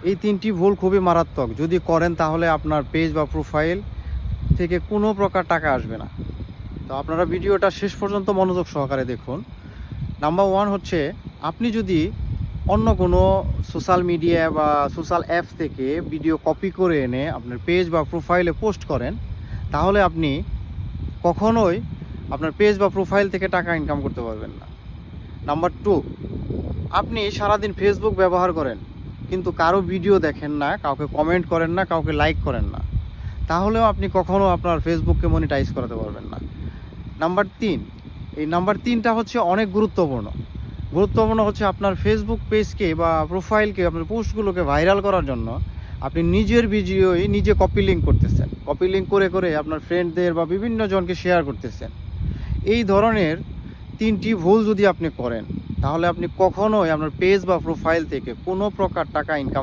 এই 3টি ভুল খুবই মারাত্মক। যদি করেন তাহলে আপনার পেজ বা প্রোফাইল থেকে কোনো প্রকার টাকা আসবে না। তো আপনারা ভিডিওটা শেষ পর্যন্ত মনোযোগ সহকারে দেখুন। নাম্বার 1 হচ্ছে, আপনি যদি অন্য কোনো সোশ্যাল মিডিয়া বা সোশ্যাল অ্যাপ থেকে ভিডিও কপি করে এনে আপনার পেজ বা প্রোফাইলে পোস্ট করেন, তাহলে আপনি কখনোই আপনার পেজ বা প্রোফাইল থেকে টাকা ইনকাম করতে পারবেন না। নাম্বার 2, আপনি সারাদিন ফেসবুক ব্যবহার করেন কিন্তু কারো ভিডিও দেখেন না, কাউকে কমেন্ট করেন না, কাউকে লাইক করেন না, তাহলেও আপনি কখনো আপনার ফেসবুককে মনিটাইজ করাতে পারবেন না। নাম্বার 3, এই নাম্বার 3টা হচ্ছে অনেক গুরুত্বপূর্ণ হচ্ছে আপনার ফেসবুক পেজকে বা প্রোফাইলকে, আপনার পোস্টগুলোকে ভাইরাল করার জন্য আপনি নিজের ভিডিওই নিজে কপি লিঙ্ক করতেছেন। কপি লিঙ্ক করে করে আপনার ফ্রেন্ডদের বা বিভিন্ন জনকে শেয়ার করতেছেন। এই ধরনের 3টি ভুল যদি আপনি করেন, তাহলে আপনি কখনোই আপনার পেজ বা প্রোফাইল থেকে কোনো প্রকার টাকা ইনকাম